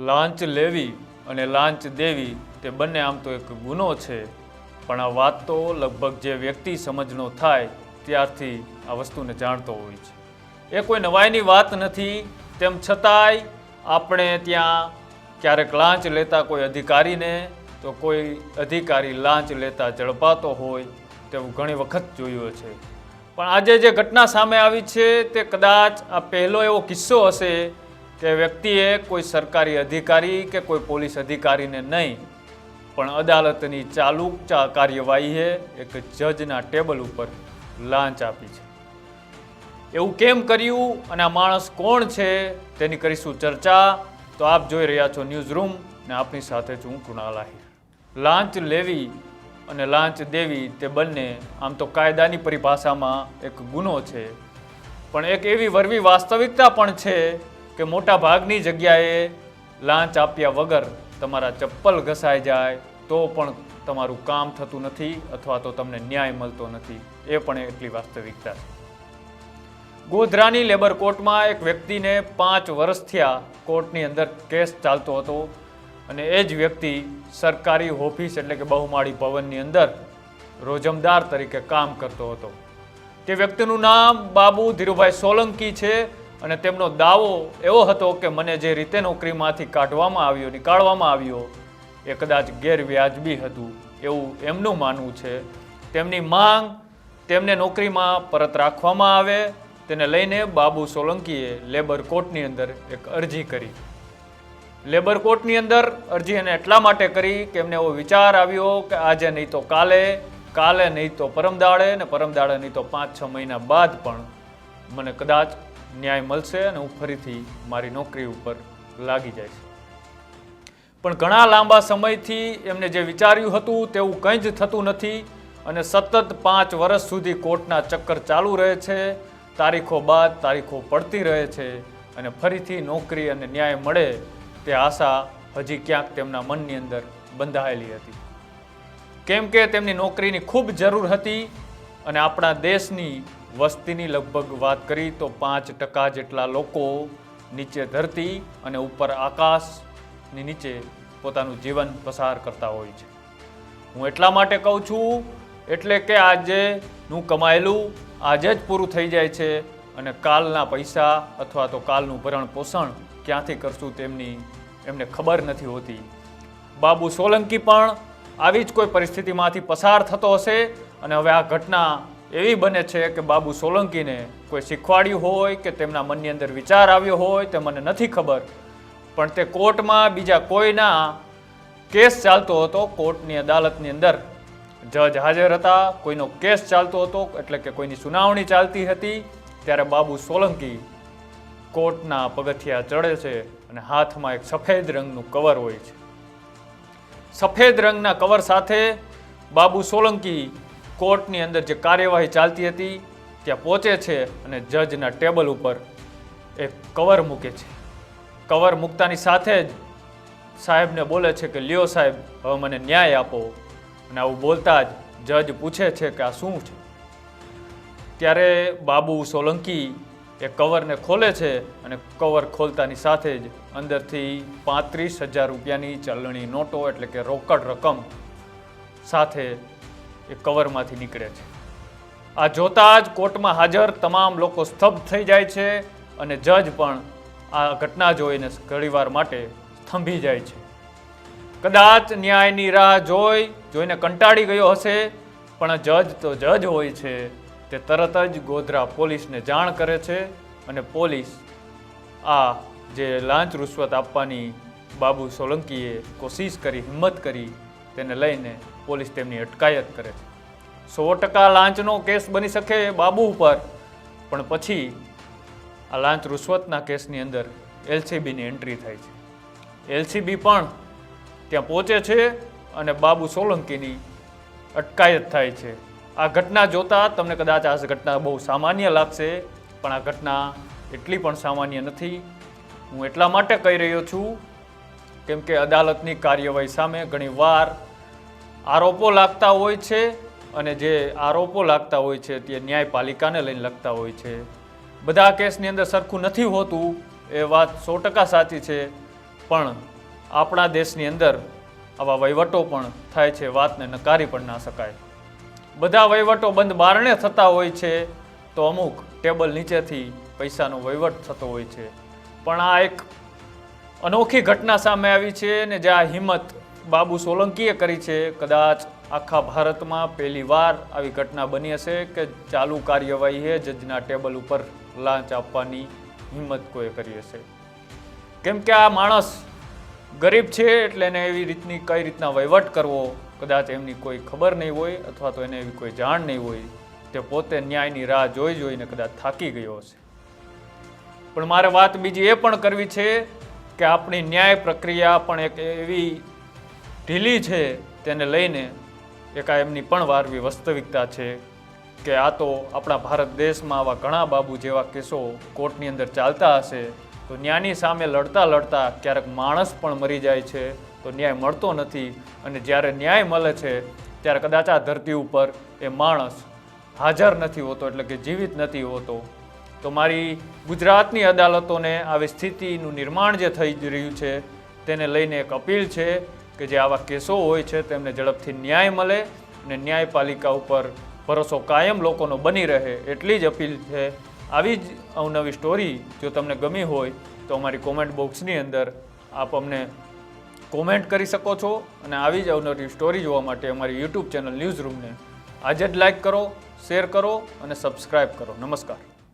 લાંચ લેવી અને લાંચ દેવી તે બંને આમ તો એક ગુનો છે, પણ આ વાત તો લગભગ જે વ્યક્તિ સમજનો થાય ત્યારથી આ વસ્તુને જાણતો હોય છે. એ કોઈ નવાઈની વાત નથી. તેમ છતાંય આપણે ત્યાં ક્યારેક લાંચ લેતા કોઈ અધિકારીને તો કોઈ અધિકારી લાંચ લેતા ઝડપાતો હોય તેવું ઘણી વખત જોયું છે. પણ આજે જે ઘટના સામે આવી છે તે કદાચ આ પહેલો એવો કિસ્સો હશે કે વ્યક્તિએ કોઈ સરકારી અધિકારી કે કોઈ પોલીસ અધિકારીને નહીં, પણ અદાલતની ચાલુ કાર્યવાહીએ એક જજના ટેબલ ઉપર લાંચ આપી છે. એવું કેમ કર્યું અને આ માણસ કોણ છે તેની કરીશું ચર્ચા. તો આપ જોઈ રહ્યા છો ન્યૂઝ રૂમ ને આપની સાથે છું હું કૃણાલ આહિર. લાંચ લેવી અને લાંચ દેવી તે બંને આમ તો કાયદાની પરિભાષામાં એક ગુનો છે, પણ એક એવી વરવી વાસ્તવિકતા પણ છે કે મોટા ભાગની જગ્યાએ લાંચ આપ્યા વગર તમારા ચપ્પલ ઘસાઈ જાય તો પણ તમારું કામ થતું નથી અથવા તો તમને ન્યાય મળતો નથી. એ પણ એટલી વાસ્તવિકતા છે. ગોધરાની લેબર કોર્ટમાં એક વ્યક્તિને 5 વર્ષ થયા કોર્ટની અંદર કેસ ચાલતો હતો અને એ જ વ્યક્તિ સરકારી ઓફિસ એટલે કે બહુમાળી ભવનની અંદર રોજમદાર તરીકે કામ કરતો હતો. તે વ્યક્તિનું નામ બાબુ ધીરુભાઈ સોલંકી છે અને તેમનો દાવો એવો હતો કે મને જે રીતે નોકરીમાંથી નીકાળવામાં આવ્યો એ કદાચ ગેરવ્યાજબી હતું એવું એમનું માનવું છે. તેમની માંગ તેમને નોકરીમાં પરત રાખવામાં આવે તેને લઈને બાબુ સોલંકીએ લેબર કોર્ટની અંદર એક અરજી કરી. લેબર કોર્ટની અંદર અરજી એને એટલા માટે કરી કે એમને એવો વિચાર આવ્યો કે આજે નહીં તો કાલે, કાલે નહીં તો પરમદાડે ને પરમદાડે નહીં તો 5-6 મહિના બાદ પણ મને કદાચ ન્યાય મળશે અને હું ફરીથી મારી નોકરી ઉપર લાગી જઈશ. પણ ઘણા લાંબા સમયથી એમને જે વિચાર્યું હતું તેવું કંઈ જ થતું નથી અને સતત 5 વર્ષ સુધી કોર્ટના ચક્કર ચાલુ રહે છે. તારીખો બાદ તારીખો પડતી રહે છે અને ફરીથી નોકરી અને ન્યાય મળે તે આશા હજી ક્યાંક તેમના મનની અંદર બંધાયેલી હતી. કેમ કે તેમની નોકરીની ખૂબ જરૂર હતી અને આપણા દેશની વસ્તીની લગભગ વાત કરી તો 5% જેટલા લોકો નીચે ધરતી અને ઉપર આકાશની નીચે પોતાનું જીવન પસાર કરતા હોય છે. હું એટલા માટે કહું છું એટલે કે આજનું કમાયેલું આજે જ પૂરું થઈ જાય છે અને કાલના પૈસા અથવા તો કાલનું ભરણ પોષણ ક્યાંથી કરશું એમને ખબર નથી હોતી. બાબુ સોલંકી પણ આવી જ કોઈ પરિસ્થિતિમાંથી પસાર થતો હશે અને હવે આ ઘટના એવી બને છે કે બાબુ સોલંકીને કોઈ શીખવાડ્યું હોય કે તેમના મનની અંદર વિચાર આવ્યો હોય તે મને નથી ખબર, પણ તે કોર્ટમાં બીજા કોઈના કેસ ચાલતો હતો. કોર્ટની અદાલતની અંદર જજ હાજર હતા, કોઈનો કેસ ચાલતો હતો એટલે કે કોઈની સુનાવણી ચાલતી હતી. ત્યારે બાબુ સોલંકી કોર્ટના પગથિયા ચડે છે અને હાથમાં એક સફેદ રંગનું કવર હોય છે. સફેદ રંગના કવર સાથે બાબુ સોલંકી કોર્ટની અંદર જે કાર્યવાહી ચાલતી હતી ત્યાં પહોંચે છે અને જજના ટેબલ ઉપર એક કવર મૂકે છે. કવર મૂકતાની સાથે જ સાહેબને બોલે છે કે લ્યો સાહેબ, હવે મને ન્યાય આપો. અને આવું બોલતા જ જજ પૂછે છે કે આ શું છે? ત્યારે બાબુ સોલંકી એ કવરને ખોલે છે અને કવર ખોલતાની સાથે જ અંદરથી 35,000 રૂપિયાની ચલણી નોટો એટલે કે રોકડ રકમ સાથે એ કવરમાંથી નીકળે છે. આ જોતા જ કોર્ટમાં હાજર તમામ લોકો સ્તબ્ધ થઈ જાય છે અને જજ પણ આ ઘટના જોઈને ઘણીવાર માટે સ્તંભી જાય છે. કદાચ ન્યાયની રાહ જોઈને કંટાળી ગયો હશે, પણ જજ તો જજ હોય છે. તે તરત જ ગોધરા પોલીસને જાણ કરે છે અને પોલીસ આ જે લાંચ રૂશ્વત આપવાની બાબુ સોલંકીએ કોશિશ કરી, હિંમત કરી, તેને લઈને પોલીસ તેમની અટકાયત કરે છે. 100% લાંચનો કેસ બની શકે બાબુ ઉપર, પણ પછી આ લાંચ રૂશ્વતના કેસની અંદર LCBની એન્ટ્રી થાય છે. LCB પણ ત્યાં પહોંચે છે અને બાબુ સોલંકીની અટકાયત થાય છે. આ ઘટના જોતા તમને કદાચ આ ઘટના બહુ સામાન્ય લાગશે, પણ આ ઘટના એટલી પણ સામાન્ય નથી. હું એટલા માટે કહી રહ્યો છું કેમ કે અદાલતની કાર્યવાહી સામે ઘણીવાર આરોપો લાગતા હોય છે અને જે આરોપો લાગતા હોય છે તે ન્યાયપાલિકાને લઈને લગતા હોય છે. બધા કેસની અંદર સરખું નથી હોતું, એ વાત 100% સાચી છે, પણ આપણા દેશની અંદર આવા વહીવટો પણ થાય છે, વાતને નકારી પણ ના શકાય. બધા વહીવટો બંધ બારણે થતા હોય છે તો અમુક ટેબલ નીચેથી પૈસાનો વહીવટ થતો હોય છે. પણ આ એક અનોખી ઘટના સામે આવી છે ને જે આ હિંમત બાબુ સોલંકીએ કરી છે. કદાચ આખા ભારતમાં પહેલીવાર આવી ઘટના બની હશે કે ચાલુ કાર્યવાહીએ જજના ટેબલ ઉપર લાંચ આપવાની હિંમત કોઈએ કરી હશે. કેમ કે આ માણસ ગરીબ છે એટલે એને એવી રીતની કઈ રીતના વહીવટ કરવો કદાચ એમની કોઈ ખબર નહીં હોય અથવા તો એને એવી કોઈ જાણ નહીં હોય. તે પોતે ન્યાયની રાહ જોઈને કદાચ થાકી ગયો હશે. પણ મારે વાત બીજી એ પણ કરવી છે કે આપણી ન્યાય પ્રક્રિયા પણ એક એવી ઢીલી છે, તેને લઈને એક આ એમની પણ વારવી વાસ્તવિકતા છે કે આ તો આપણા ભારત દેશમાં આવા ઘણા બાબુ જેવા કેસો કોર્ટની અંદર ચાલતા હશે તો ન્યાયની સામે લડતા લડતા ક્યારેક માણસ પણ મરી જાય છે તો ન્યાય મળતો નથી. અને જ્યારે ન્યાય મળે છે ત્યારે કદાચ આ ધરતી ઉપર એ માણસ હાજર નથી હોતો, એટલે કે જીવિત નથી હોતો. તો મારી ગુજરાતની અદાલતોને આવી સ્થિતિનું નિર્માણ જે થઈ રહ્યું છે તેને લઈને એક અપીલ છે કે જે આવા કેસો હોય છે તેમને ઝડપથી ન્યાય મળે અને ન્યાયપાલિકા ઉપર ભરોસો કાયમ લોકોનો બની રહે, એટલી જ અપીલ છે. આવી જ અવનવી સ્ટોરી જો તમને ગમી હોય તો અમારી કોમેન્ટ બોક્સની અંદર આપ અમને કોમેન્ટ કરી શકો છો. અને આવી જ અવનવી સ્ટોરી જોવા માટે અમારી યુટ્યુબ ચેનલ ન્યૂઝ રૂમને આજે જ લાઈક કરો, શેર કરો અને સબસ્ક્રાઈબ કરો. નમસ્કાર.